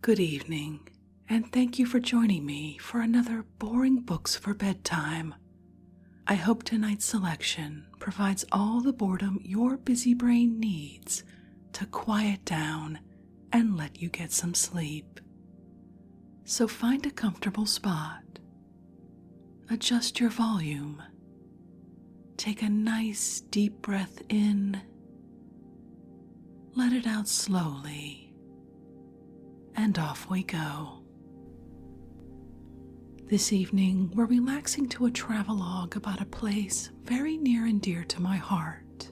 Good evening, and thank you for joining me for another Boring Books for Bedtime. I hope tonight's selection provides all the boredom your busy brain needs to quiet down and let you get some sleep. So find a comfortable spot, adjust your volume, take a nice deep breath in, let it out slowly, and off we go. This evening, we're relaxing to a travelogue about a place very near and dear to my heart.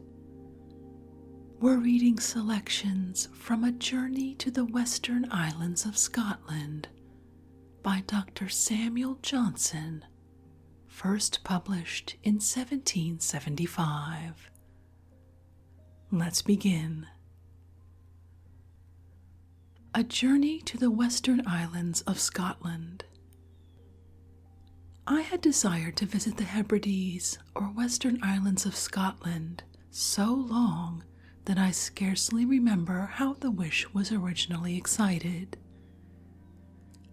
We're reading selections from A Journey to the Western Islands of Scotland by Dr. Samuel Johnson, first published in 1775. Let's begin. A Journey to the Western Islands of Scotland. I had desired to visit the Hebrides or Western Islands of Scotland so long that I scarcely remember how the wish was originally excited,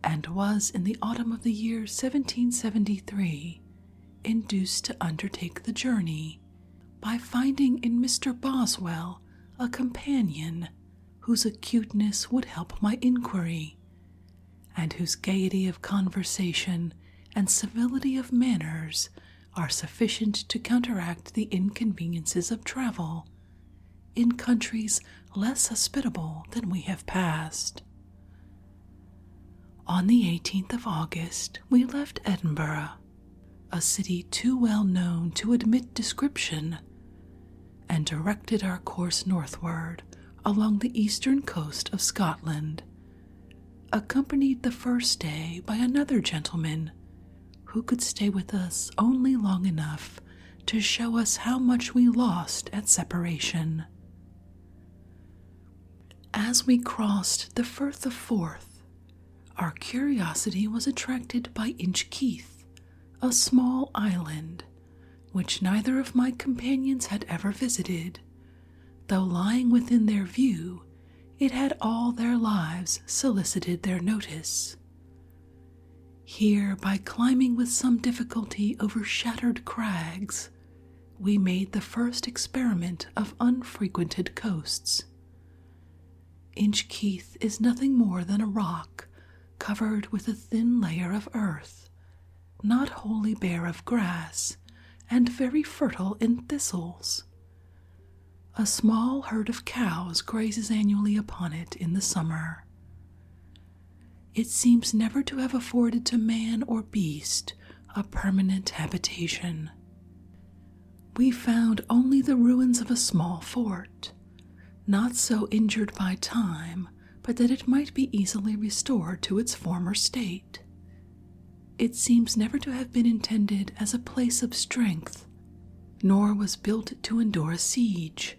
and was in the autumn of the year 1773 induced to undertake the journey by finding in Mr. Boswell a companion whose acuteness would help my inquiry, and whose gaiety of conversation and civility of manners are sufficient to counteract the inconveniences of travel in countries less hospitable than we have passed. On the 18th of August, we left Edinburgh, a city too well known to admit description, and directed our course northward along the eastern coast of Scotland, accompanied the first day by another gentleman who could stay with us only long enough to show us how much we lost at separation. As we crossed the Firth of Forth, our curiosity was attracted by Inchkeith, a small island which neither of my companions had ever visited, though lying within their view, it had all their lives solicited their notice. Here, by climbing with some difficulty over shattered crags, we made the first experiment of unfrequented coasts. Inchkeith is nothing more than a rock covered with a thin layer of earth, not wholly bare of grass, and very fertile in thistles. A small herd of cows grazes annually upon it in the summer. It seems never to have afforded to man or beast a permanent habitation. We found only the ruins of a small fort, not so injured by time, but that it might be easily restored to its former state. It seems never to have been intended as a place of strength, nor was built to endure a siege,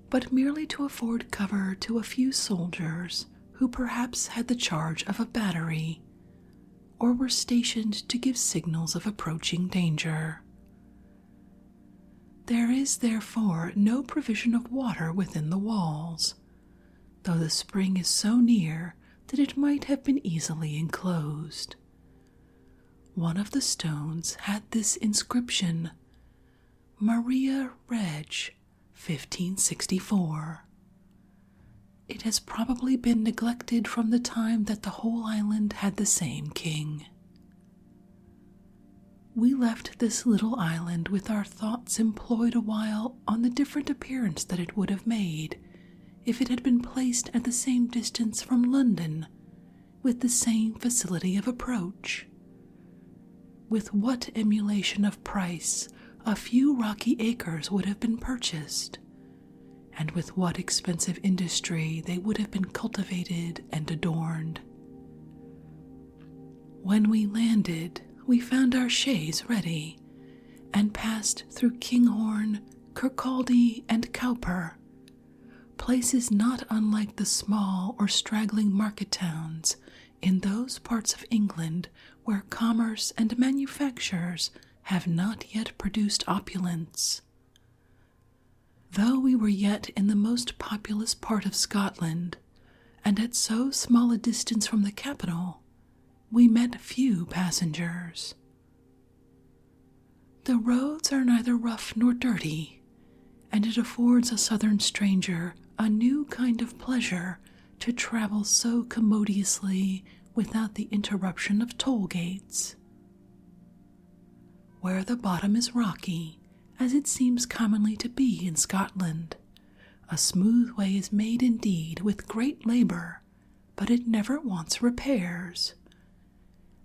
but merely to afford cover to a few soldiers who perhaps had the charge of a battery, or were stationed to give signals of approaching danger. There is therefore no provision of water within the walls, though the spring is so near that it might have been easily enclosed. One of the stones had this inscription, Maria Reg, 1564. It has probably been neglected from the time that the whole island had the same king. We left this little island with our thoughts employed a while on the different appearance that it would have made if it had been placed at the same distance from London, with the same facility of approach. With what emulation of price a few rocky acres would have been purchased, and with what expensive industry they would have been cultivated and adorned. When we landed, we found our chaise ready, and passed through Kinghorn, Kirkcaldy, and Cowper, places not unlike the small or straggling market towns in those parts of England where commerce and manufactures have not yet produced opulence. Though we were yet in the most populous part of Scotland, and at so small a distance from the capital, we met few passengers. The roads are neither rough nor dirty, and it affords a southern stranger a new kind of pleasure to travel so commodiously without the interruption of toll gates. Where the bottom is rocky, as it seems commonly to be in Scotland, a smooth way is made indeed with great labor, but it never wants repairs.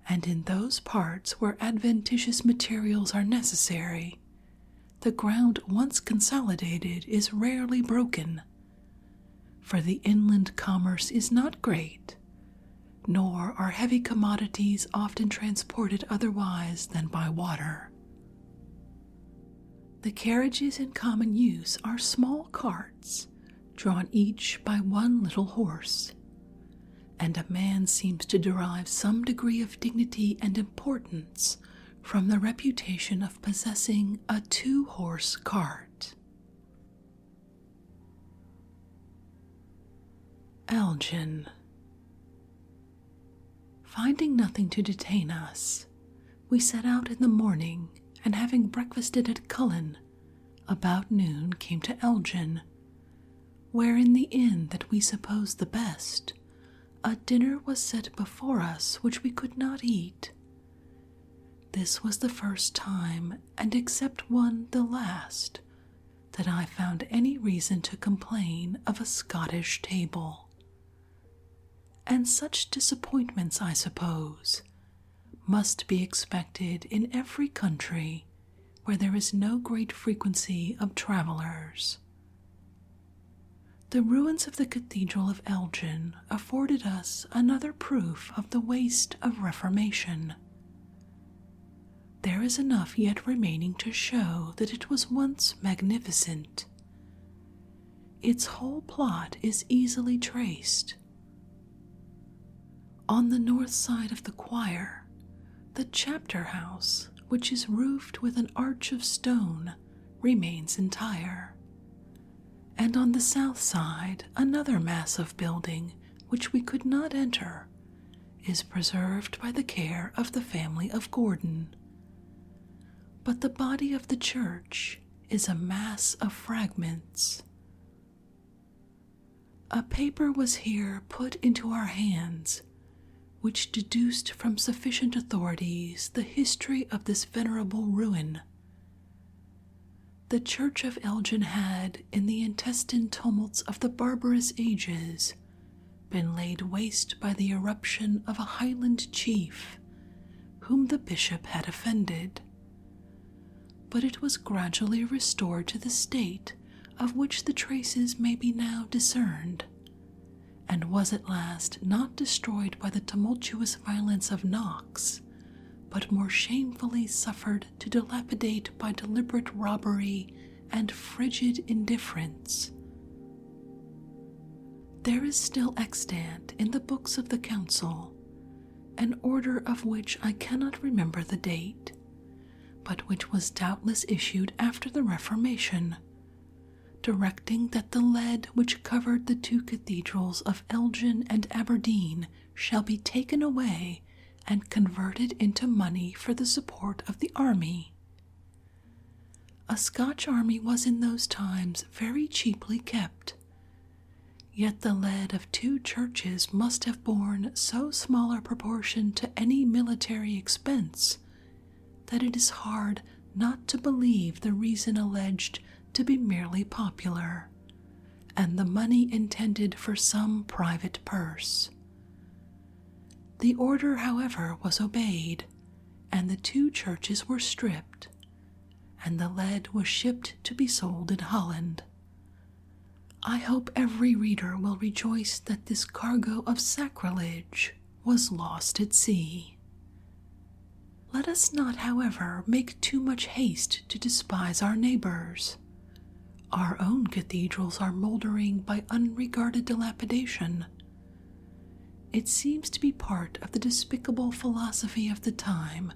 And in those parts where adventitious materials are necessary, the ground once consolidated is rarely broken, for the inland commerce is not great, nor are heavy commodities often transported otherwise than by water. The carriages in common use are small carts, drawn each by one little horse, and a man seems to derive some degree of dignity and importance from the reputation of possessing a two-horse cart. Elgin. Finding nothing to detain us, we set out in the morning, and having breakfasted at Cullen, about noon came to Elgin, where in the inn that we supposed the best, a dinner was set before us which we could not eat. This was the first time, and except one the last, that I found any reason to complain of a Scottish table. And such disappointments, I suppose, must be expected in every country where there is no great frequency of travelers. The ruins of the Cathedral of Elgin afforded us another proof of the waste of Reformation. There is enough yet remaining to show that it was once magnificent. Its whole plot is easily traced. On the north side of the choir, the chapter house, which is roofed with an arch of stone, remains entire, and on the south side another massive building, which we could not enter, is preserved by the care of the family of Gordon. But the body of the church is a mass of fragments. A paper was here put into our hands, which deduced from sufficient authorities the history of this venerable ruin. The church of Elgin had, in the intestine tumults of the barbarous ages, been laid waste by the eruption of a Highland chief, whom the bishop had offended. But it was gradually restored to the state of which the traces may be now discerned, and was at last not destroyed by the tumultuous violence of Knox, but more shamefully suffered to dilapidate by deliberate robbery and frigid indifference. There is still extant in the books of the council an order of which I cannot remember the date, but which was doubtless issued after the Reformation, directing that the lead which covered the two cathedrals of Elgin and Aberdeen shall be taken away and converted into money for the support of the army. A Scotch army was in those times very cheaply kept, yet the lead of two churches must have borne so small a proportion to any military expense that it is hard not to believe the reason alleged to be merely popular, and the money intended for some private purse. The order, however, was obeyed, and the two churches were stripped, and the lead was shipped to be sold in Holland. I hope every reader will rejoice that this cargo of sacrilege was lost at sea. Let us not, however, make too much haste to despise our neighbors. Our own cathedrals are moldering by unregarded dilapidation. It seems to be part of the despicable philosophy of the time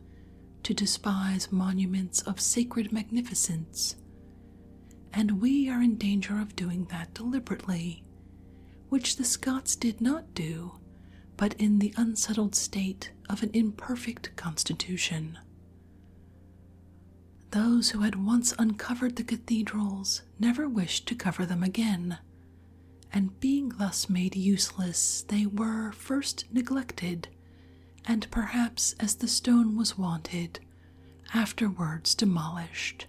to despise monuments of sacred magnificence, and we are in danger of doing that deliberately, which the Scots did not do, but in the unsettled state of an imperfect constitution. Those who had once uncovered the cathedrals never wished to cover them again, and being thus made useless, they were first neglected, and perhaps as the stone was wanted, afterwards demolished.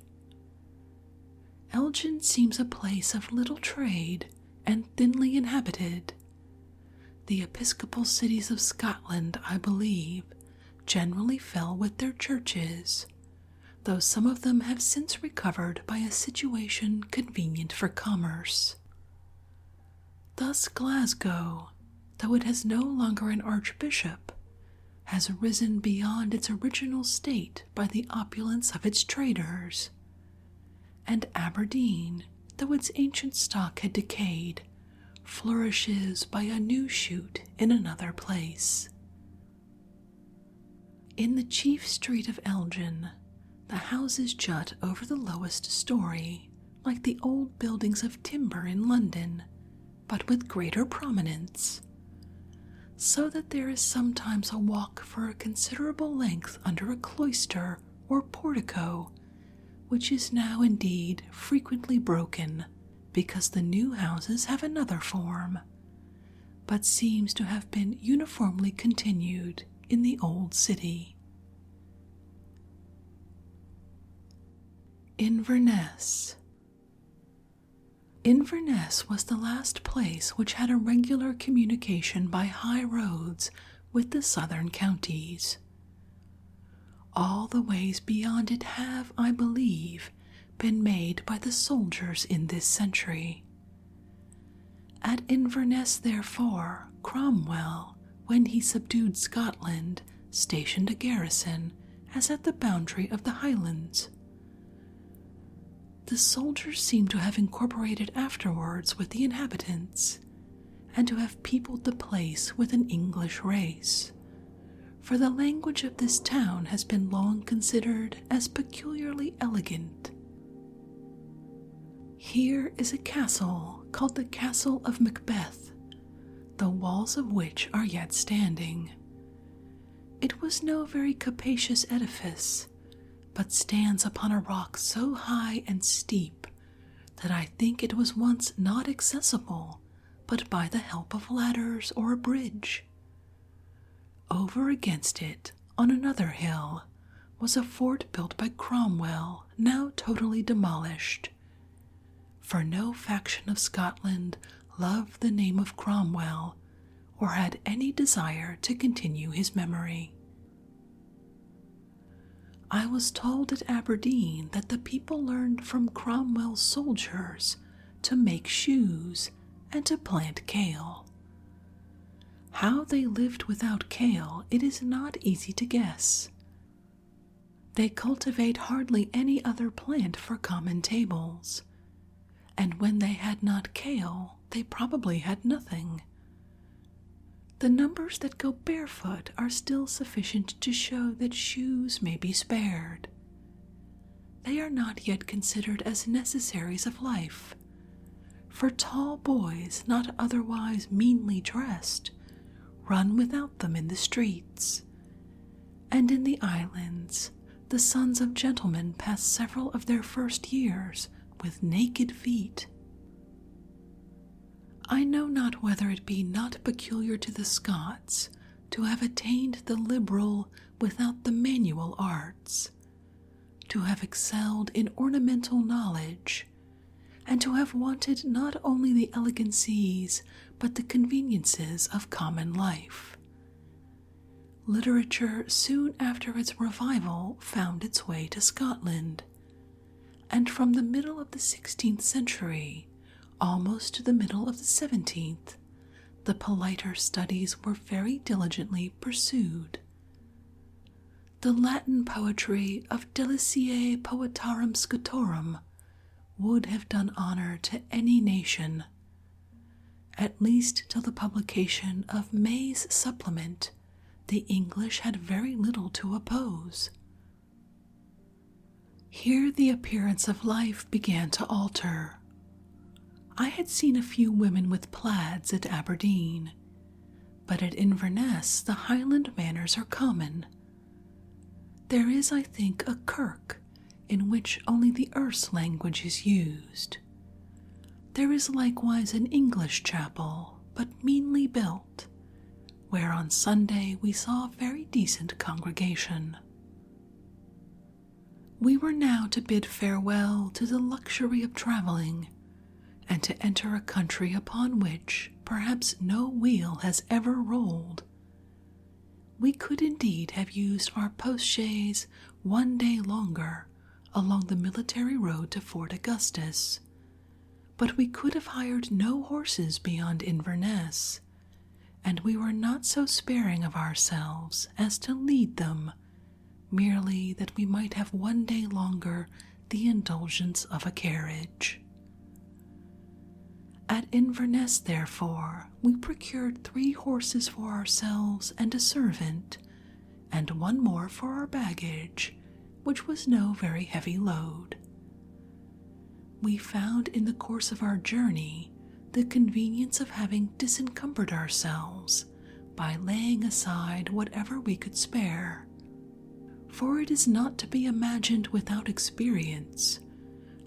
Elgin seems a place of little trade and thinly inhabited. The episcopal cities of Scotland, I believe, generally fell with their churches, though some of them have since recovered by a situation convenient for commerce. Thus Glasgow, though it has no longer an archbishop, has risen beyond its original state by the opulence of its traders, and Aberdeen, though its ancient stock had decayed, flourishes by a new shoot in another place. In the chief street of Elgin, the houses jut over the lowest story, like the old buildings of timber in London, but with greater prominence, so that there is sometimes a walk for a considerable length under a cloister or portico, which is now indeed frequently broken, because the new houses have another form, but seems to have been uniformly continued in the old city. Inverness. Inverness was the last place which had a regular communication by high roads with the southern counties. All the ways beyond it have, I believe, been made by the soldiers in this century. At Inverness, therefore, Cromwell, when he subdued Scotland, stationed a garrison, as at the boundary of the Highlands. The soldiers seem to have incorporated afterwards with the inhabitants, and to have peopled the place with an English race, for the language of this town has been long considered as peculiarly elegant. Here is a castle called the Castle of Macbeth, the walls of which are yet standing. It was no very capacious edifice, but stands upon a rock so high and steep that I think it was once not accessible but by the help of ladders or a bridge. Over against it, on another hill, was a fort built by Cromwell, now totally demolished, for no faction of Scotland loved the name of Cromwell or had any desire to continue his memory. I was told at Aberdeen that the people learned from Cromwell's soldiers to make shoes and to plant kale. How they lived without kale it is not easy to guess. They cultivate hardly any other plant for common tables, and when they had not kale, they probably had nothing. The numbers that go barefoot are still sufficient to show that shoes may be spared. They are not yet considered as necessaries of life, for tall boys, not otherwise meanly dressed, run without them in the streets, and in the islands the sons of gentlemen pass several of their first years with naked feet. I know not whether it be not peculiar to the Scots to have attained the liberal without the manual arts, to have excelled in ornamental knowledge, and to have wanted not only the elegancies but the conveniences of common life. Literature soon after its revival found its way to Scotland, and from the middle of the 16th century almost to the middle of the 17th, the politer studies were very diligently pursued. The Latin poetry of Deliciae Poetarum Scotorum would have done honor to any nation, at least till the publication of May's Supplement. The English had very little to oppose. Here the appearance of life began to alter. I had seen a few women with plaids at Aberdeen, but at Inverness the Highland manners are common. There is, I think, a kirk in which only the Erse language is used. There is likewise an English chapel, but meanly built, where on Sunday we saw a very decent congregation. We were now to bid farewell to the luxury of travelling, and to enter a country upon which perhaps no wheel has ever rolled. We could indeed have used our post-chaise one day longer along the military road to Fort Augustus, but we could have hired no horses beyond Inverness, and we were not so sparing of ourselves as to lead them, merely that we might have one day longer the indulgence of a carriage. At Inverness, therefore, we procured 3 horses for ourselves and a servant, and one more for our baggage, which was no very heavy load. We found in the course of our journey the convenience of having disencumbered ourselves by laying aside whatever we could spare, for it is not to be imagined without experience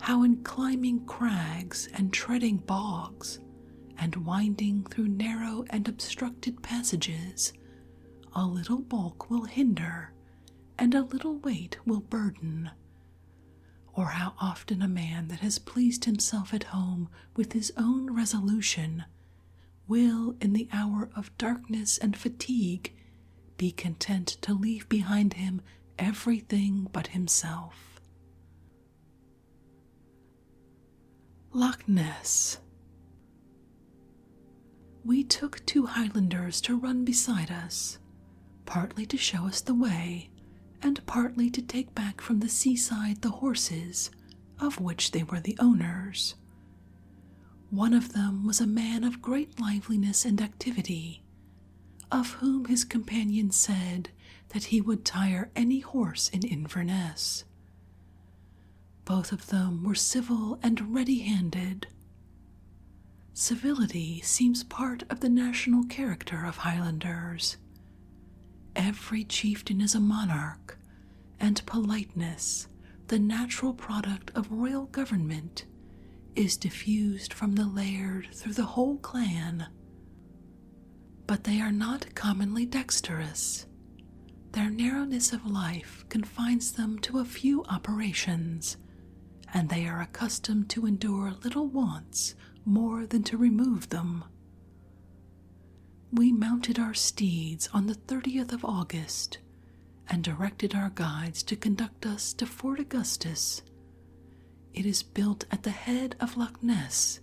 how in climbing crags and treading bogs, and winding through narrow and obstructed passages, a little bulk will hinder, and a little weight will burden, or how often a man that has pleased himself at home with his own resolution will, in the hour of darkness and fatigue, be content to leave behind him everything but himself. Loch Ness. We took 2 Highlanders to run beside us, partly to show us the way, and partly to take back from the seaside the horses, of which they were the owners. One of them was a man of great liveliness and activity, of whom his companion said that he would tire any horse in Inverness. Both of them were civil and ready-handed. Civility seems part of the national character of Highlanders. Every chieftain is a monarch, and politeness, the natural product of royal government, is diffused from the laird through the whole clan. But they are not commonly dexterous. Their narrowness of life confines them to a few operations, and they are accustomed to endure little wants more than to remove them. We mounted our steeds on the 30th of August, and directed our guides to conduct us to Fort Augustus. It is built at the head of Loch Ness,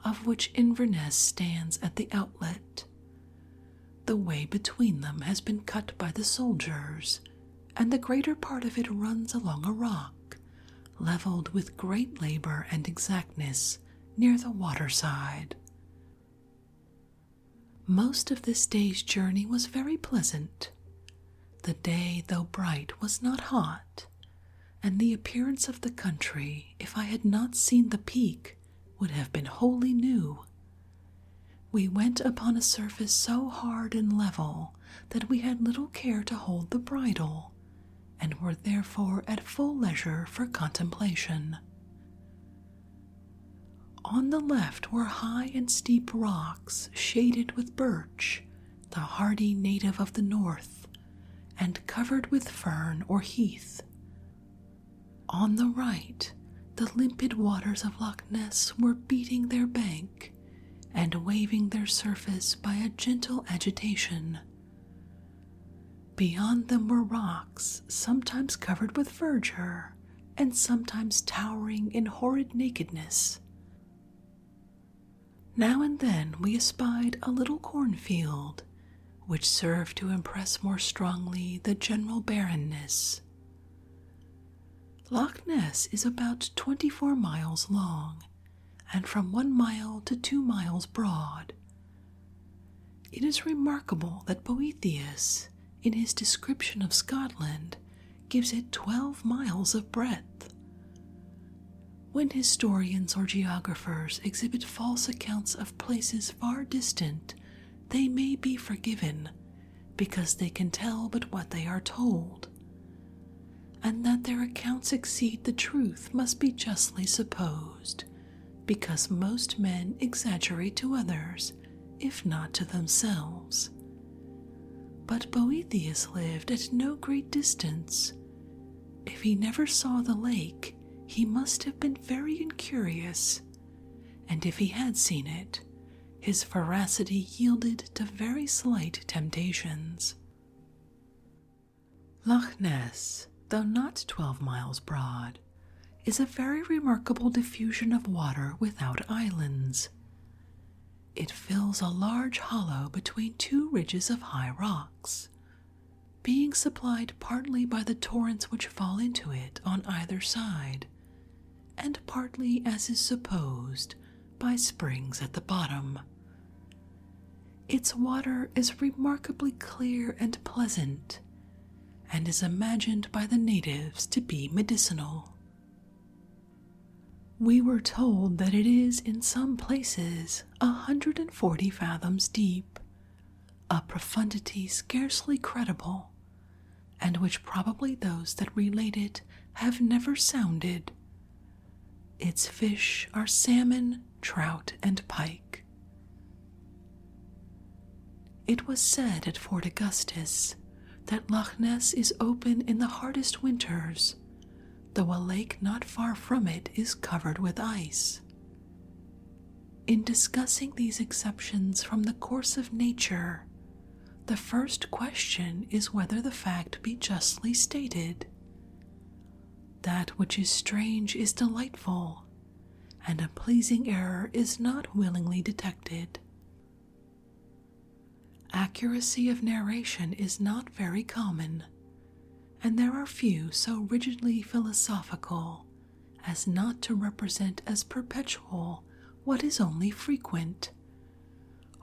of which Inverness stands at the outlet. The way between them has been cut by the soldiers, and the greater part of it runs along a rock, leveled with great labor and exactness near the waterside. Most of this day's journey was very pleasant. The day, though bright, was not hot, and the appearance of the country, if I had not seen the peak, would have been wholly new. We went upon a surface so hard and level that we had little care to hold the bridle, and were therefore at full leisure for contemplation. On the left were high and steep rocks shaded with birch, the hardy native of the north, and covered with fern or heath. On the right, the limpid waters of Loch Ness were beating their bank and waving their surface by a gentle agitation. Beyond them were rocks, sometimes covered with verdure, and sometimes towering in horrid nakedness. Now and then we espied a little cornfield, which served to impress more strongly the general barrenness. Loch Ness is about 24 miles long, and from 1 mile to 2 miles broad. It is remarkable that Boethius, in his description of Scotland, gives it 12 miles of breadth. When historians or geographers exhibit false accounts of places far distant, they may be forgiven because they can tell but what they are told, and that their accounts exceed the truth must be justly supposed, because most men exaggerate to others, if not to themselves. But Boethius lived at no great distance. If he never saw the lake, he must have been very incurious, and if he had seen it, his veracity yielded to very slight temptations. Loch Ness, though not 12 miles broad, is a very remarkable diffusion of water without islands. It fills a large hollow between two ridges of high rocks, being supplied partly by the torrents which fall into it on either side, and partly, as is supposed, by springs at the bottom. Its water is remarkably clear and pleasant, and is imagined by the natives to be medicinal. We were told that it is in some places 140 fathoms deep, a profundity scarcely credible, and which probably those that relate it have never sounded. Its fish are salmon, trout, and pike. It was said at Fort Augustus that Loch Ness is open in the hardest winters, though a lake not far from it is covered with ice. In discussing these exceptions from the course of nature, the first question is whether the fact be justly stated. That which is strange is delightful, and a pleasing error is not willingly detected. Accuracy of narration is not very common, and there are few so rigidly philosophical as not to represent as perpetual what is only frequent,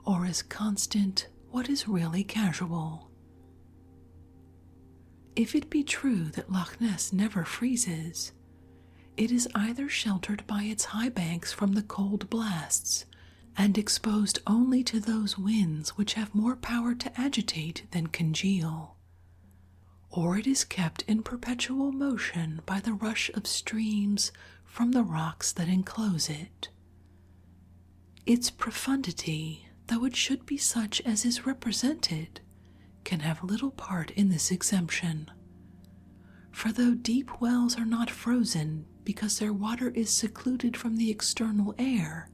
or as constant what is really casual. If it be true that Loch Ness never freezes, it is either sheltered by its high banks from the cold blasts, and exposed only to those winds which have more power to agitate than congeal, or it is kept in perpetual motion by the rush of streams from the rocks that enclose it. Its profundity, though it should be such as is represented, can have little part in this exemption. For though deep wells are not frozen because their water is secluded from the external air,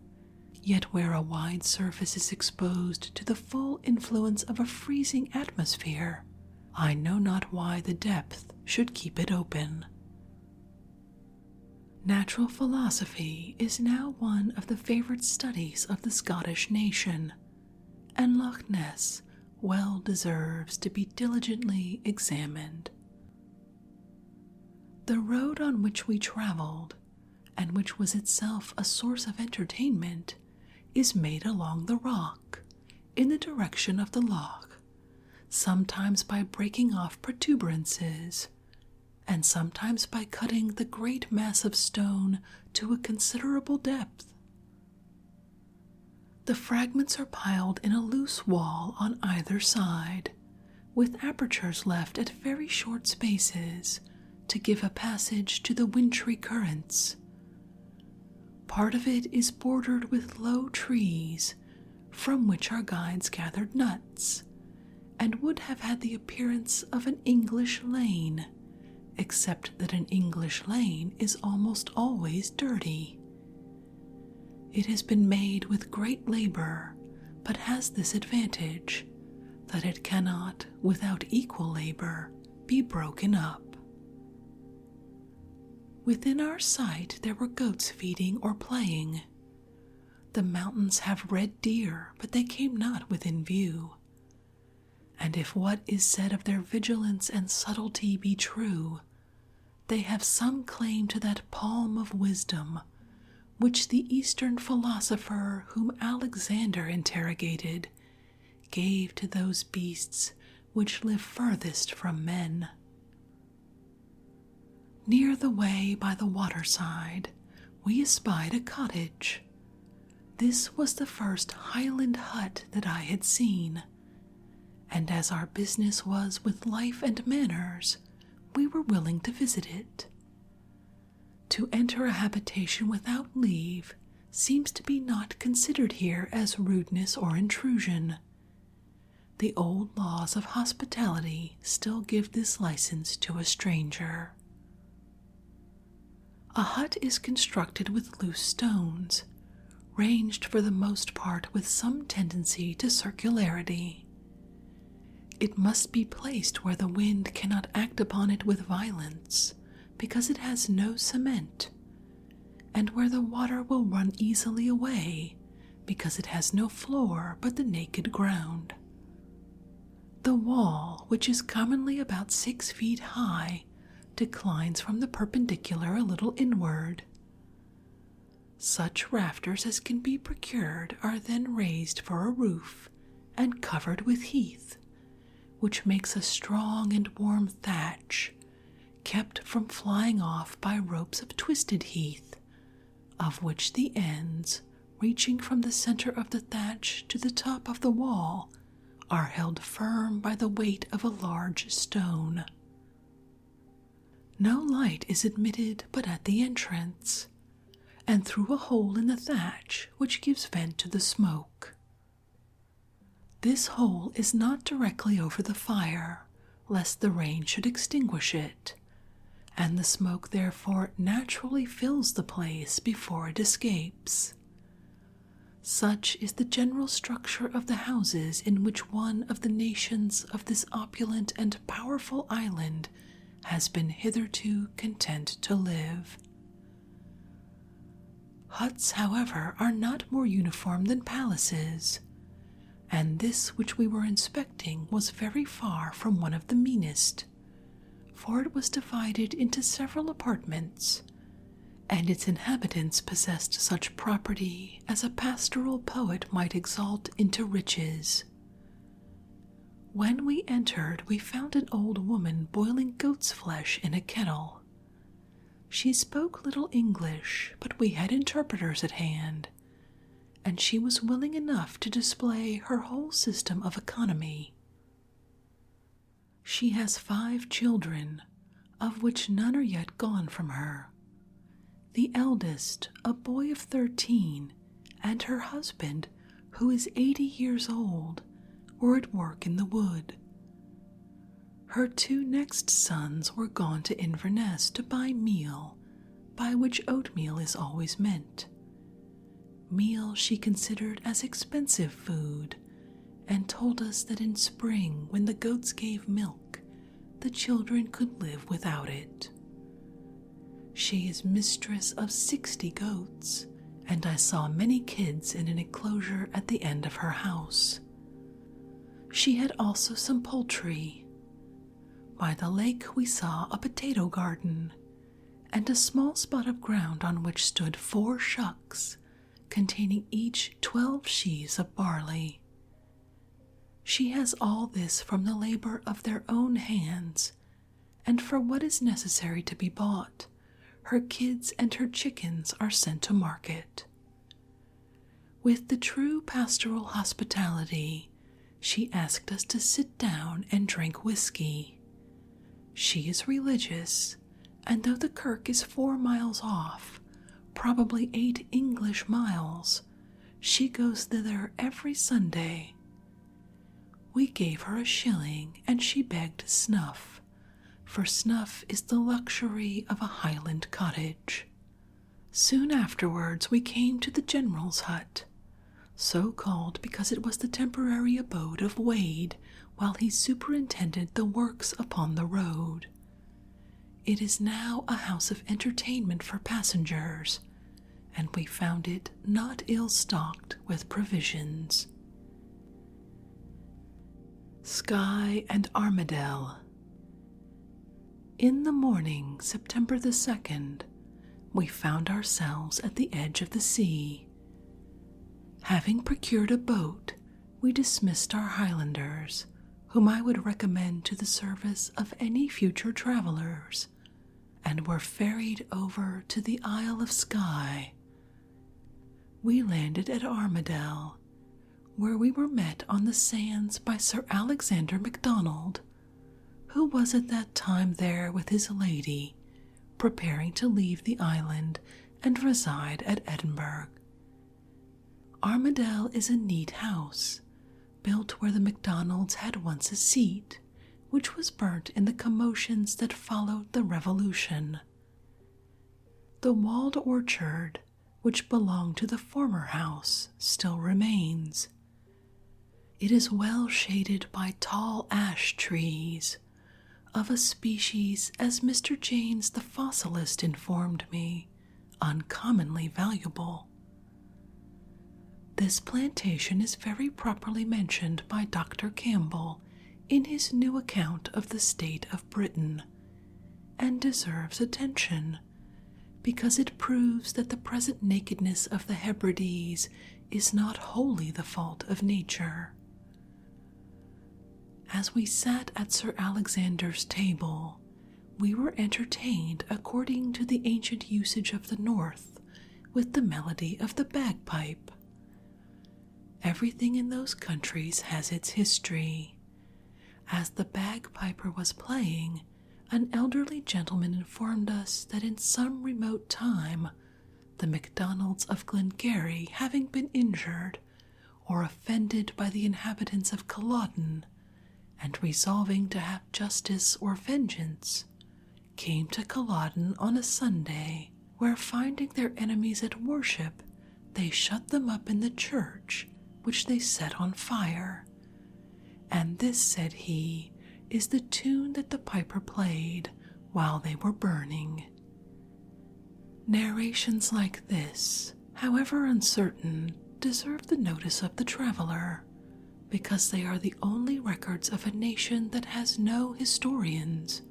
yet where a wide surface is exposed to the full influence of a freezing atmosphere, I know not why the depth should keep it open. Natural philosophy is now one of the favorite studies of the Scottish nation, and Loch Ness well deserves to be diligently examined. The road on which we traveled, and which was itself a source of entertainment, is made along the rock, in the direction of the loch, sometimes by breaking off protuberances, and sometimes by cutting the great mass of stone to a considerable depth. The fragments are piled in a loose wall on either side, with apertures left at very short spaces to give a passage to the wintry currents. Part of it is bordered with low trees, from which our guides gathered nuts, and would have had the appearance of an English lane, except that an English lane is almost always dirty. It has been made with great labor, but has this advantage, that it cannot, without equal labor, be broken up. Within our sight there were goats feeding or playing. The mountains have red deer, but they came not within view. And if what is said of their vigilance and subtlety be true, they have some claim to that palm of wisdom which the Eastern philosopher whom Alexander interrogated gave to those beasts which live furthest from men. Near the way by the waterside we espied a cottage. This was the first Highland hut that I had seen, and as our business was with life and manners, we were willing to visit it. To enter a habitation without leave seems to be not considered here as rudeness or intrusion. The old laws of hospitality still give this license to a stranger. A hut is constructed with loose stones, ranged for the most part with some tendency to circularity. It must be placed where the wind cannot act upon it with violence, because it has no cement, and where the water will run easily away, because it has no floor but the naked ground. The wall, which is commonly about 6 feet high, declines from the perpendicular a little inward. Such rafters as can be procured are then raised for a roof and covered with heath, which makes a strong and warm thatch, kept from flying off by ropes of twisted heath, of which the ends, reaching from the center of the thatch to the top of the wall, are held firm by the weight of a large stone. No light is admitted but at the entrance, and through a hole in the thatch which gives vent to the smoke. This hole is not directly over the fire, lest the rain should extinguish it, and the smoke therefore naturally fills the place before it escapes. Such is the general structure of the houses in which one of the nations of this opulent and powerful island has been hitherto content to live. Huts, however, are not more uniform than palaces, and this which we were inspecting was very far from one of the meanest, for it was divided into several apartments, and its inhabitants possessed such property as a pastoral poet might exalt into riches. When we entered, we found an old woman boiling goat's flesh in a kettle. She spoke little English, but we had interpreters at hand, and she was willing enough to display her whole system of economy. She has 5 children, of which none are yet gone from her. The eldest, a boy of 13, and her husband, who is 80 years old, were at work in the wood. Her 2 next sons were gone to Inverness to buy meal, by which oatmeal is always meant. Meal she considered as expensive food, and told us that in spring, when the goats gave milk, the children could live without it. She is mistress of 60 goats, and I saw many kids in an enclosure at the end of her house. She had also some poultry. By the lake we saw a potato garden, and a small spot of ground on which stood 4 shucks, containing each 12 sheaves of barley. She has all this from the labor of their own hands, and for what is necessary to be bought, her kids and her chickens are sent to market. With the true pastoral hospitality, she asked us to sit down and drink whisky. She is religious, and though the kirk is 4 miles off, probably 8 English miles, she goes thither every Sunday. We gave her a shilling, and she begged snuff, for snuff is the luxury of a Highland cottage. Soon afterwards we came to the general's hut, so called because it was the temporary abode of Wade while he superintended the works upon the road. It is now a house of entertainment for passengers, and we found it not ill-stocked with provisions. Skye and Armadale. In the morning, September the 2nd, we found ourselves at the edge of the sea. Having procured a boat, we dismissed our Highlanders, whom I would recommend to the service of any future travelers, and were ferried over to the Isle of Skye. We landed at Armadale, where we were met on the sands by Sir Alexander MacDonald, who was at that time there with his lady, preparing to leave the island and reside at Edinburgh. Armadale is a neat house, built where the MacDonalds had once a seat, which was burnt in the commotions that followed the Revolution. The walled orchard, which belonged to the former house, still remains. It is well shaded by tall ash trees, of a species, as Mr. Janes the fossilist informed me, uncommonly valuable. This plantation is very properly mentioned by Dr. Campbell in his new account of the state of Britain, and deserves attention, because it proves that the present nakedness of the Hebrides is not wholly the fault of nature. As we sat at Sir Alexander's table, we were entertained according to the ancient usage of the North with the melody of the bagpipe. Everything in those countries has its history. As the bagpiper was playing, an elderly gentleman informed us that in some remote time, the MacDonalds of Glengarry having been injured or offended by the inhabitants of Culloden, and resolving to have justice or vengeance, came to Culloden on a Sunday, where finding their enemies at worship, they shut them up in the church, which they set on fire. And this, said he, is the tune that the piper played while they were burning. Narrations like this, however uncertain, deserve the notice of the traveler, because they are the only records of a nation that has no historians,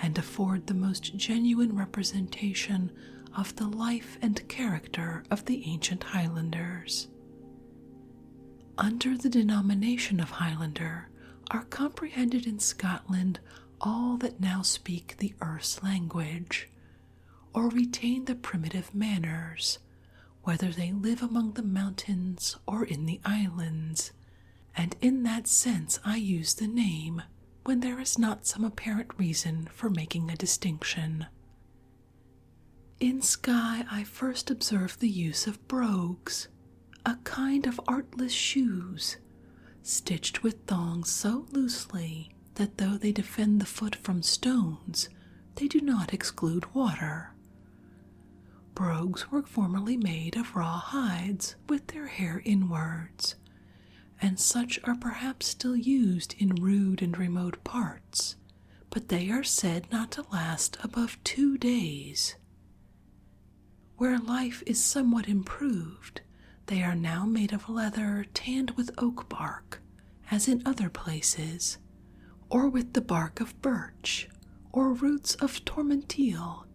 and afford the most genuine representation of the life and character of the ancient Highlanders. Under the denomination of Highlander are comprehended in Scotland all that now speak the Erse language, or retain the primitive manners, whether they live among the mountains or in the islands, and in that sense I use the name when there is not some apparent reason for making a distinction. In Skye I first observed the use of brogues, a kind of artless shoes, stitched with thongs so loosely that though they defend the foot from stones, they do not exclude water. Brogues were formerly made of raw hides with their hair inwards, and such are perhaps still used in rude and remote parts, but they are said not to last above 2 days. Where life is somewhat improved, they are now made of leather tanned with oak bark, as in other places, or with the bark of birch, or roots of tormentile,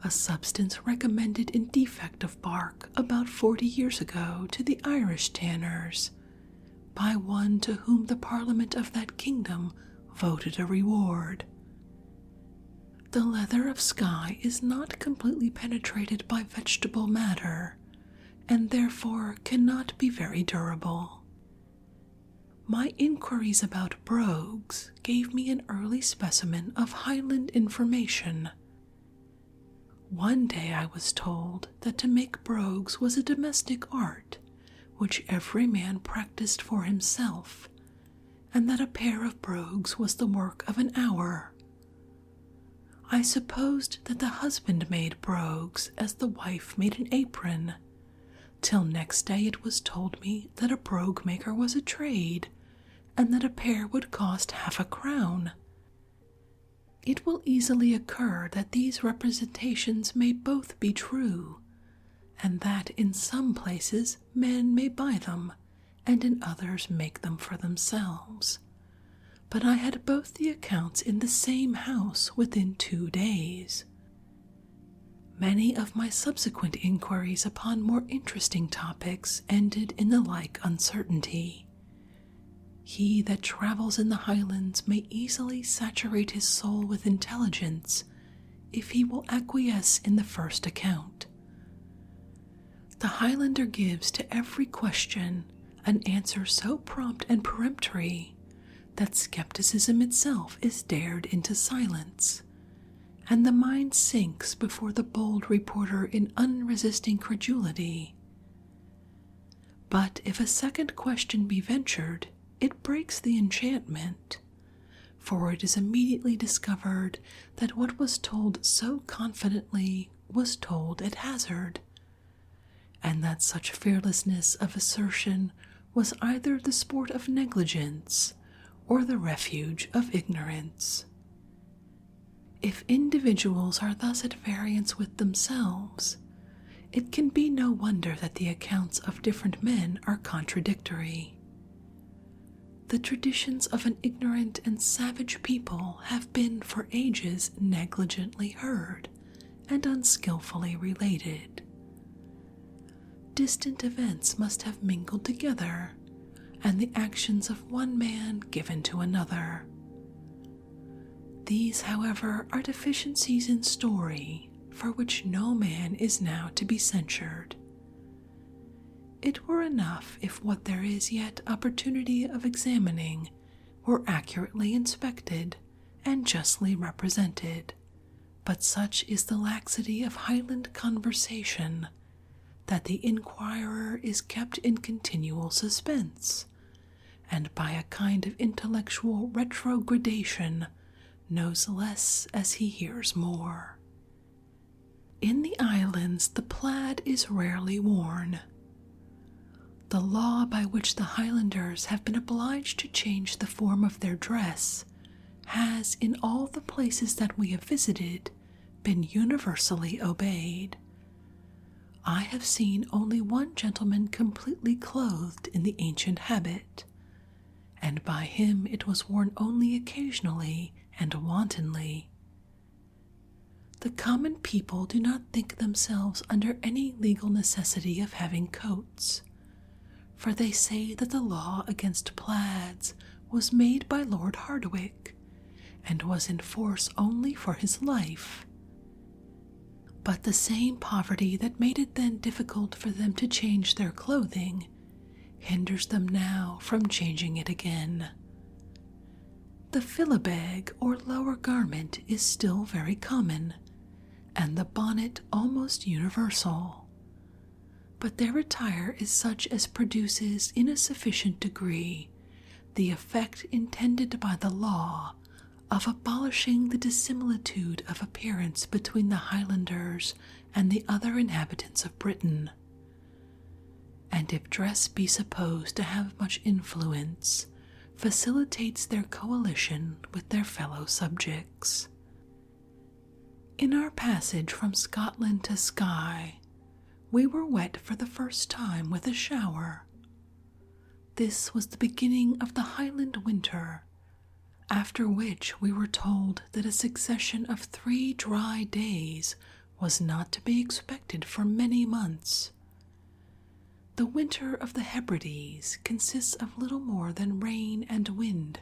a substance recommended in defect of bark about 40 years ago to the Irish tanners, by one to whom the Parliament of that kingdom voted a reward. The leather of Skye is not completely penetrated by vegetable matter, and therefore cannot be very durable. My inquiries about brogues gave me an early specimen of Highland information. One day I was told that to make brogues was a domestic art, which every man practiced for himself, and that a pair of brogues was the work of an hour. I supposed that the husband made brogues as the wife made an apron, till next day it was told me that a brogue maker was a trade, and that a pair would cost half a crown. It will easily occur that these representations may both be true, and that in some places men may buy them, and in others make them for themselves. But I had both the accounts in the same house within 2 days. Many of my subsequent inquiries upon more interesting topics ended in the like uncertainty. He that travels in the Highlands may easily saturate his soul with intelligence if he will acquiesce in the first account. The Highlander gives to every question an answer so prompt and peremptory that skepticism itself is dared into silence, and the mind sinks before the bold reporter in unresisting credulity. But if a second question be ventured, it breaks the enchantment, for it is immediately discovered that what was told so confidently was told at hazard, and that such fearlessness of assertion was either the sport of negligence or the refuge of ignorance. If individuals are thus at variance with themselves, it can be no wonder that the accounts of different men are contradictory. The traditions of an ignorant and savage people have been for ages negligently heard and unskilfully related. Distant events must have mingled together, and the actions of one man given to another. These, however, are deficiencies in story for which no man is now to be censured. It were enough if what there is yet opportunity of examining were accurately inspected and justly represented, but such is the laxity of Highland conversation that the inquirer is kept in continual suspense, and by a kind of intellectual retrogradation knows less as he hears more. In the islands the plaid is rarely worn. The law by which the Highlanders have been obliged to change the form of their dress has, in all the places that we have visited, been universally obeyed. I have seen only one gentleman completely clothed in the ancient habit, and by him it was worn only occasionally and wantonly. The common people do not think themselves under any legal necessity of having coats, for they say that the law against plaids was made by Lord Hardwicke, and was in force only for his life. But the same poverty that made it then difficult for them to change their clothing hinders them now from changing it again. The philibeg or lower garment is still very common, and the bonnet almost universal, but their attire is such as produces in a sufficient degree the effect intended by the law of abolishing the dissimilitude of appearance between the Highlanders and the other inhabitants of Britain. And if dress be supposed to have much influence, facilitates their coalition with their fellow subjects. In our passage from Scotland to Skye, we were wet for the first time with a shower. This was the beginning of the Highland Winter, after which we were told that a succession of 3 dry days was not to be expected for many months. The winter of the Hebrides consists of little more than rain and wind.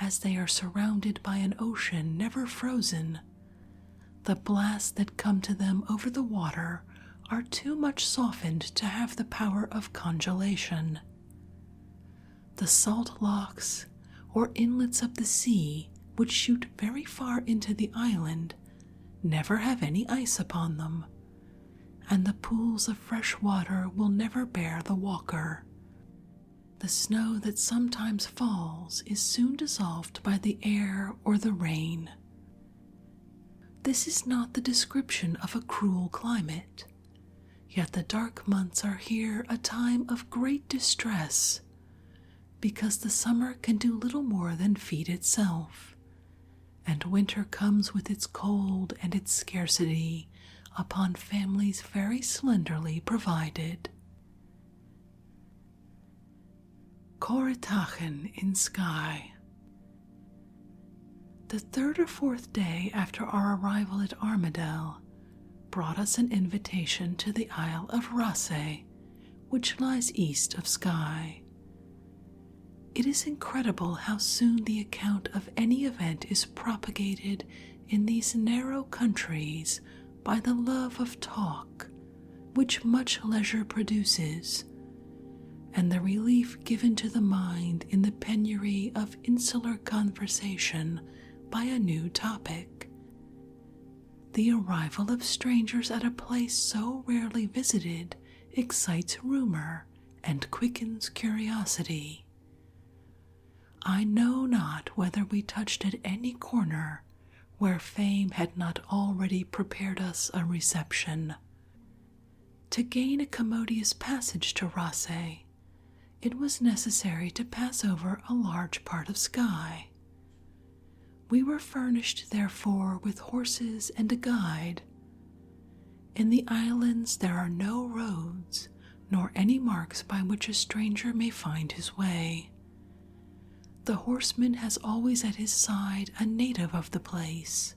As they are surrounded by an ocean never frozen, the blasts that come to them over the water are too much softened to have the power of congelation. The salt lochs, or inlets of the sea, which shoot very far into the island, never have any ice upon them, and the pools of fresh water will never bear the walker. The snow that sometimes falls is soon dissolved by the air or the rain. This is not the description of a cruel climate, yet the dark months are here a time of great distress, because the summer can do little more than feed itself, and winter comes with its cold and its scarcity upon families very slenderly provided. Corritachen in Skye. The 3rd or 4th day after our arrival at Armadale brought us an invitation to the Isle of Rasa, which lies east of Skye. It is incredible how soon the account of any event is propagated in these narrow countries by the love of talk, which much leisure produces, and the relief given to the mind in the penury of insular conversation by a new topic. The arrival of strangers at a place so rarely visited excites rumor and quickens curiosity. I know not whether we touched at any corner where fame had not already prepared us a reception. To gain a commodious passage to Rasa, it was necessary to pass over a large part of Skye. We were furnished, therefore, with horses and a guide. In the islands there are no roads, nor any marks by which a stranger may find his way. The horseman has always at his side a native of the place,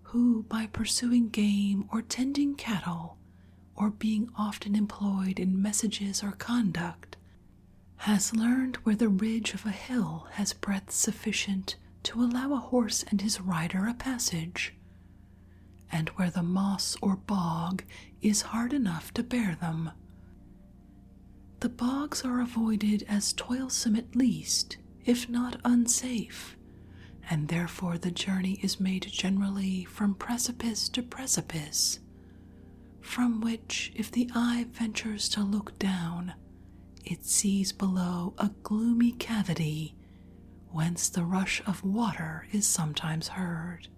who, by pursuing game or tending cattle, or being often employed in messages or conduct, has learned where the ridge of a hill has breadth sufficient to allow a horse and his rider a passage, and where the moss or bog is hard enough to bear them. The bogs are avoided as toilsome at least, if not unsafe, and therefore the journey is made generally from precipice to precipice, from which, if the eye ventures to look down, it sees below a gloomy cavity, whence the rush of water is sometimes heard.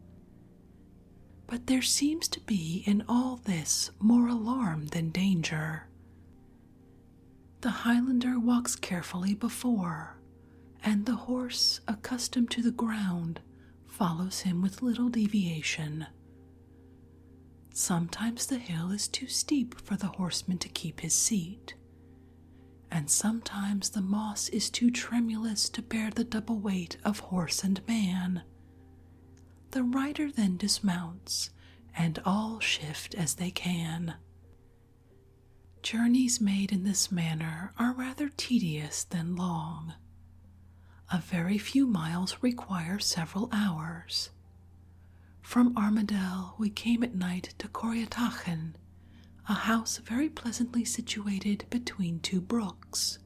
But there seems to be in all this more alarm than danger. The Highlander walks carefully before, and the horse, accustomed to the ground, follows him with little deviation. Sometimes the hill is too steep for the horseman to keep his seat, and sometimes the moss is too tremulous to bear the double weight of horse and man. The rider then dismounts, and all shift as they can. Journeys made in this manner are rather tedious than long. A very few miles require several hours. From Armadale we came at night to Corriatachen, a house very pleasantly situated between two brooks,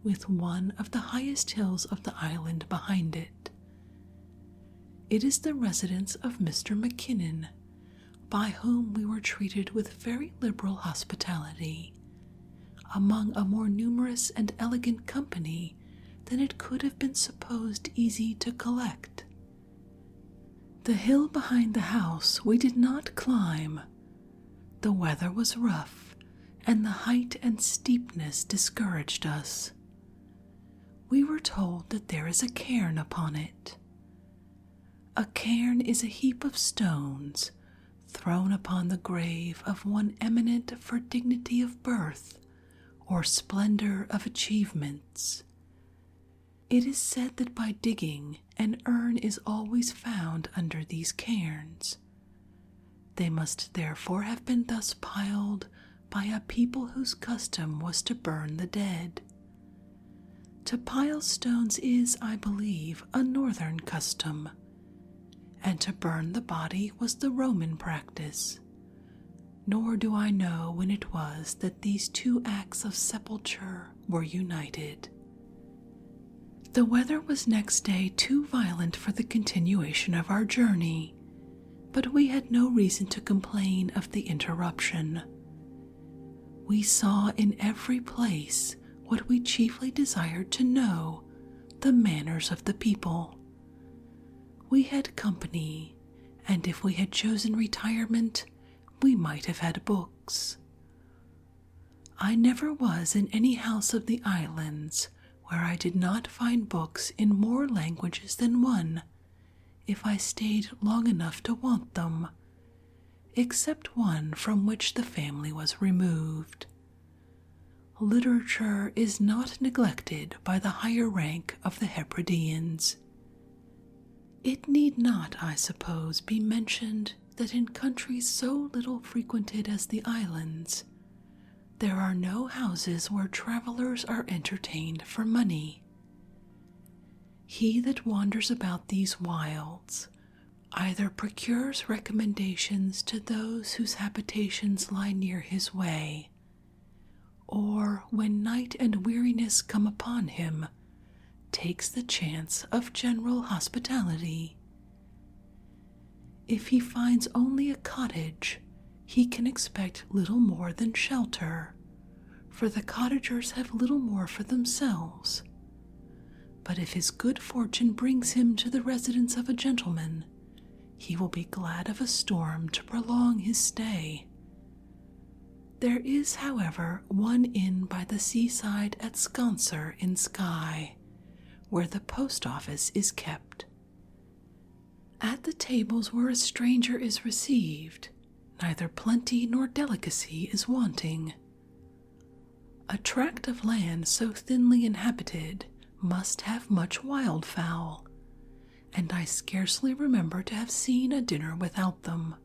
with one of the highest hills of the island behind it. It is the residence of Mr. Mackinnon, by whom we were treated with very liberal hospitality, among a more numerous and elegant company than it could have been supposed easy to collect. The hill behind the house we did not climb. The weather was rough, and the height and steepness discouraged us. We were told that there is a cairn upon it. A cairn is a heap of stones thrown upon the grave of one eminent for dignity of birth or splendor of achievements. It is said that by digging, an urn is always found under these cairns. They must therefore have been thus piled by a people whose custom was to burn the dead. To pile stones is, I believe, a northern custom, and to burn the body was the Roman practice. Nor do I know when it was that these two acts of sepulture were united. The weather was next day too violent for the continuation of our journey, but we had no reason to complain of the interruption. We saw in every place what we chiefly desired to know, the manners of the people. We had company, and if we had chosen retirement, we might have had books. I never was in any house of the islands where I did not find books in more languages than one, if I stayed long enough to want them, except one from which the family was removed. Literature is not neglected by the higher rank of the Hebrideans. It need not, I suppose, be mentioned that in countries so little frequented as the islands, there are no houses where travelers are entertained for money. He that wanders about these wilds, either procures recommendations to those whose habitations lie near his way, or, when night and weariness come upon him, takes the chance of general hospitality. If he finds only a cottage, he can expect little more than shelter, for the cottagers have little more for themselves. But if his good fortune brings him to the residence of a gentleman, he will be glad of a storm to prolong his stay. There is, however, one inn by the seaside at Sconser in Skye, where the post office is kept. At the tables where a stranger is received, neither plenty nor delicacy is wanting. A tract of land so thinly inhabited must have much wildfowl, and I scarcely remember to have seen a dinner without them.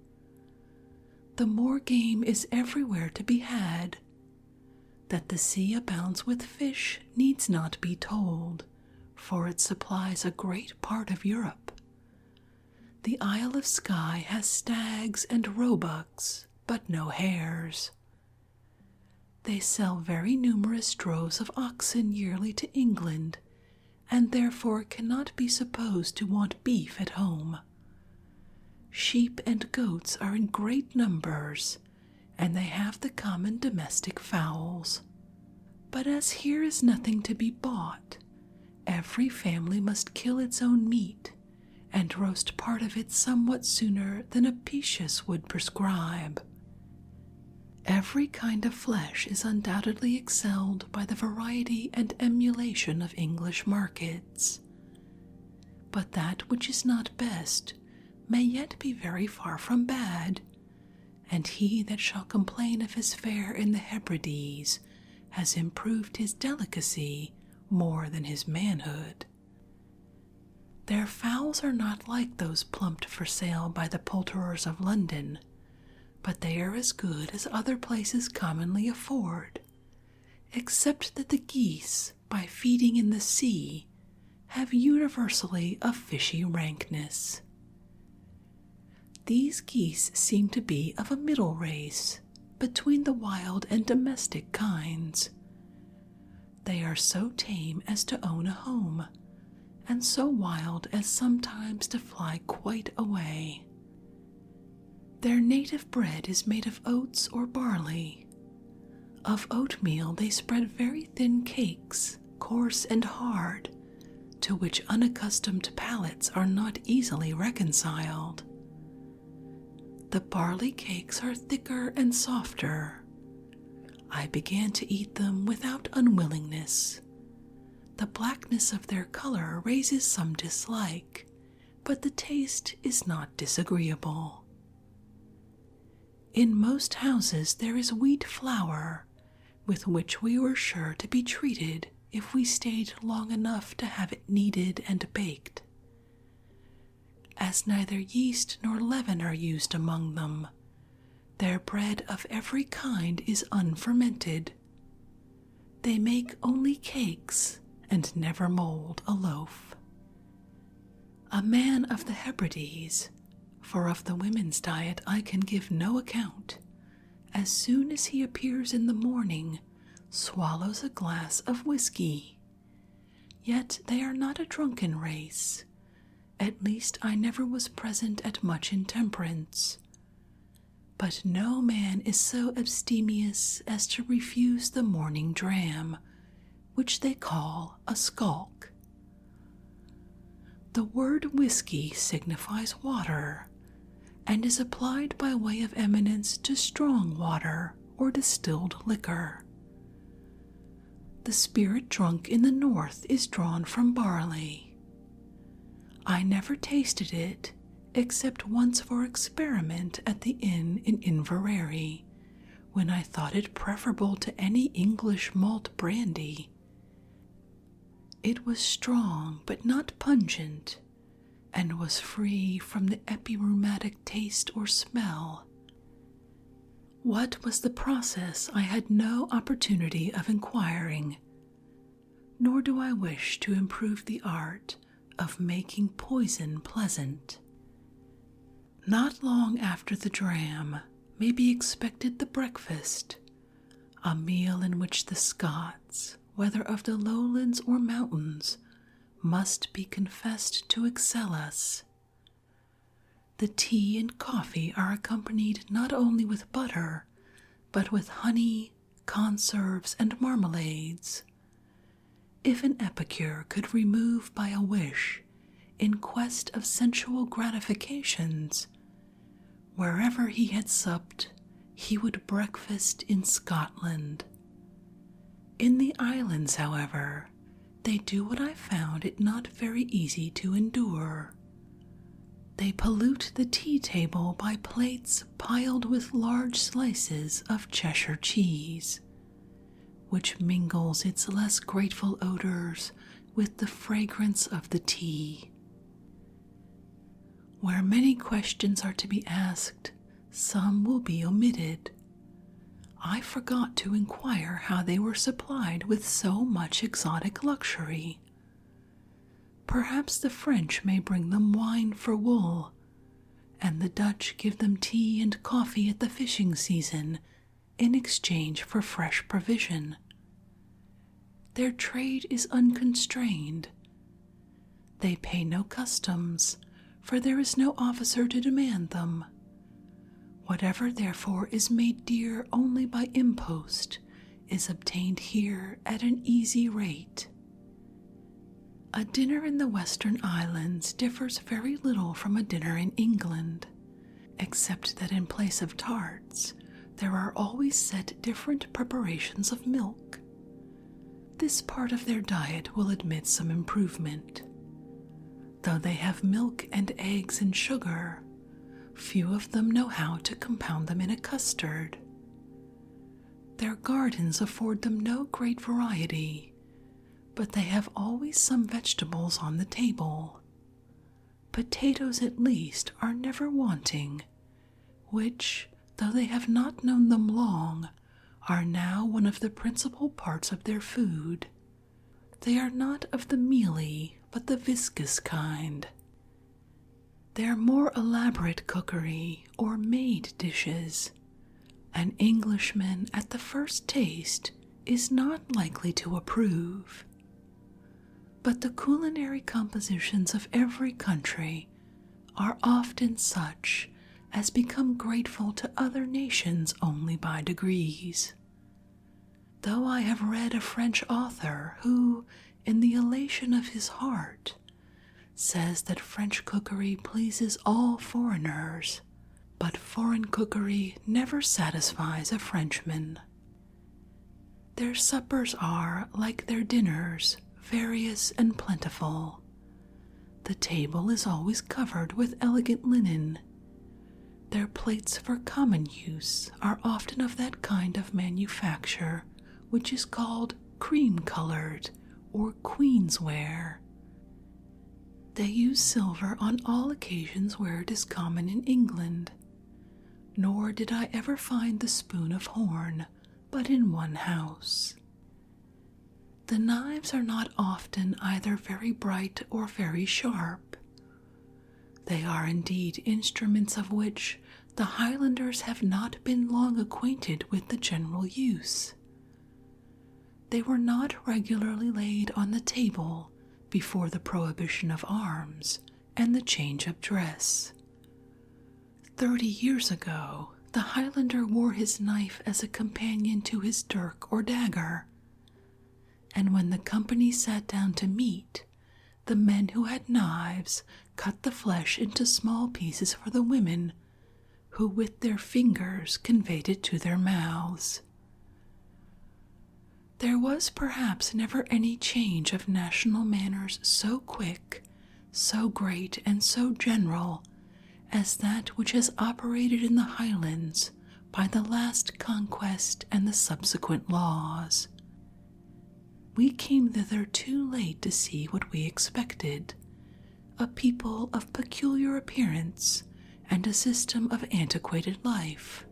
The moor game is everywhere to be had. That the sea abounds with fish needs not be told, for it supplies a great part of Europe. The Isle of Skye has stags and roebucks, but no hares. They sell very numerous droves of oxen yearly to England, and therefore cannot be supposed to want beef at home. Sheep and goats are in great numbers, and they have the common domestic fowls. But as here is nothing to be bought, every family must kill its own meat, and roast part of it somewhat sooner than Apicius would prescribe. Every kind of flesh is undoubtedly excelled by the variety and emulation of English markets. But that which is not best may yet be very far from bad, and he that shall complain of his fare in the Hebrides has improved his delicacy more than his manhood. Their fowls are not like those plumped for sale by the poulterers of London, but they are as good as other places commonly afford, except that the geese, by feeding in the sea, have universally a fishy rankness. These geese seem to be of a middle race, between the wild and domestic kinds. They are so tame as to own a home, and so wild as sometimes to fly quite away. Their native bread is made of oats or barley. Of oatmeal they spread very thin cakes, coarse and hard, to which unaccustomed palates are not easily reconciled. The barley cakes are thicker and softer. I began to eat them without unwillingness. The blackness of their color raises some dislike, but the taste is not disagreeable. In most houses there is wheat flour, with which we were sure to be treated if we stayed long enough to have it kneaded and baked. As neither yeast nor leaven are used among them, their bread of every kind is unfermented. They make only cakes, and never mold a loaf. A man of the Hebrides, for of the women's diet I can give no account, as soon as he appears in the morning, swallows a glass of whisky. Yet they are not a drunken race. At least I never was present at much intemperance. But no man is so abstemious as to refuse the morning dram, which they call a skulk. The word whisky signifies water, and is applied by way of eminence to strong water or distilled liquor. The spirit drunk in the north is drawn from barley. I never tasted it, except once for experiment at the inn in Inverary, when I thought it preferable to any English malt brandy. It was strong but not pungent, and was free from the epirheumatic taste or smell. What was the process I had no opportunity of inquiring, nor do I wish to improve the art of making poison pleasant. Not long after the dram may be expected the breakfast, a meal in which the Scots, whether of the lowlands or mountains, must be confessed to excel us. The tea and coffee are accompanied not only with butter, but with honey, conserves, and marmalades. If an epicure could remove by a wish, in quest of sensual gratifications, wherever he had supped, he would breakfast in Scotland. In the islands, however, they do what I found it not very easy to endure. They pollute the tea table by plates piled with large slices of Cheshire cheese, which mingles its less grateful odors with the fragrance of the tea. Where many questions are to be asked, some will be omitted. I forgot to inquire how they were supplied with so much exotic luxury. Perhaps the French may bring them wine for wool, and the Dutch give them tea and coffee at the fishing season in exchange for fresh provision. Their trade is unconstrained. They pay no customs, for there is no officer to demand them. Whatever, therefore, is made dear only by impost is obtained here at an easy rate. A dinner in the Western Islands differs very little from a dinner in England, except that in place of tarts, there are always set different preparations of milk. This part of their diet will admit some improvement. Though they have milk and eggs and sugar, few of them know how to compound them in a custard. Their gardens afford them no great variety, but they have always some vegetables on the table. Potatoes, at least, are never wanting, which, though they have not known them long, are now one of the principal parts of their food. They are not of the mealy, but the viscous kind. Their more elaborate cookery, or made dishes, an Englishman at the first taste is not likely to approve. But the culinary compositions of every country are often such as become grateful to other nations only by degrees. Though I have read a French author who, in the elation of his heart, says that French cookery pleases all foreigners, but foreign cookery never satisfies a Frenchman. Their suppers are, like their dinners, various and plentiful. The table is always covered with elegant linen. Their plates for common use are often of that kind of manufacture which is called cream-colored or queensware. They use silver on all occasions where it is common in England, nor did I ever find the spoon of horn but in one house. The knives are not often either very bright or very sharp. They are indeed instruments of which the Highlanders have not been long acquainted with the general use. They were not regularly laid on the table before the prohibition of arms and the change of dress. 30 years ago, the Highlander wore his knife as a companion to his dirk or dagger, and when the company sat down to meat, the men who had knives cut the flesh into small pieces for the women, who with their fingers conveyed it to their mouths. There was perhaps never any change of national manners so quick, so great, and so general as that which has operated in the Highlands by the last conquest and the subsequent laws. We came thither too late to see what we expected, a people of peculiar appearance and a system of antiquated life.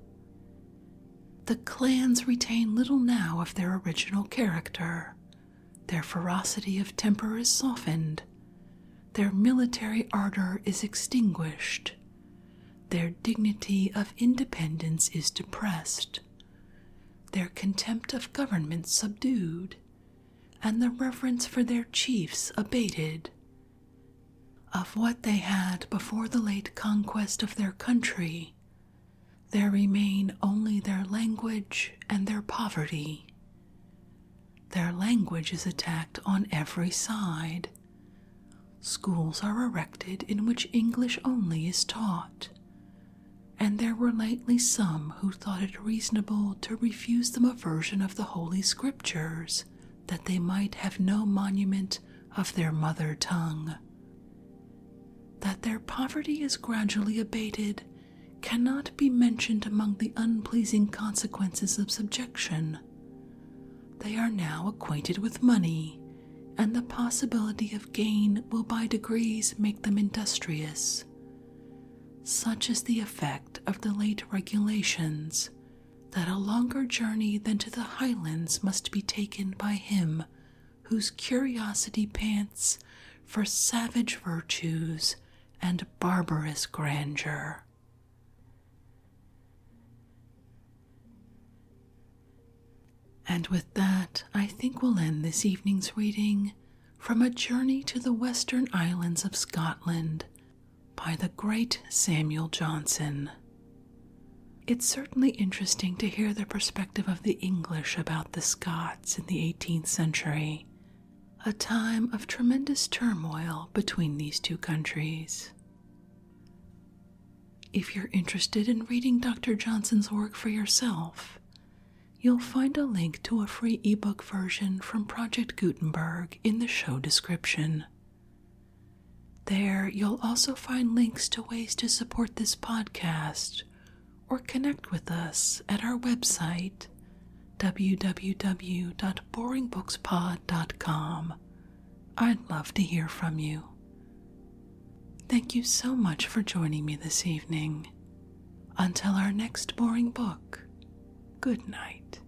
The clans retain little now of their original character. Their ferocity of temper is softened. Their military ardor is extinguished. their dignity of independence is depressed, their contempt of government subdued, and the reverence for their chiefs abated. Of what they had before the late conquest of their country, there remain only their language and their poverty. Their language is attacked on every side. Schools are erected in which English only is taught, and there were lately some who thought it reasonable to refuse them a version of the Holy Scriptures, that they might have no monument of their mother tongue. That their poverty is gradually abated cannot be mentioned among the unpleasing consequences of subjection. They are now acquainted with money, and the possibility of gain will by degrees make them industrious. Such is the effect of the late regulations, that a longer journey than to the Highlands must be taken by him whose curiosity pants for savage virtues and barbarous grandeur. And with that, I think we'll end this evening's reading from A Journey to the Western Islands of Scotland by the great Samuel Johnson. It's certainly interesting to hear the perspective of the English about the Scots in the 18th century, a time of tremendous turmoil between these two countries. If you're interested in reading Dr. Johnson's work for yourself, you'll find a link to a free ebook version from Project Gutenberg in the show description. There, you'll also find links to ways to support this podcast or connect with us at our website, www.boringbookspod.com. I'd love to hear from you. Thank you so much for joining me this evening. Until our next boring book, good night.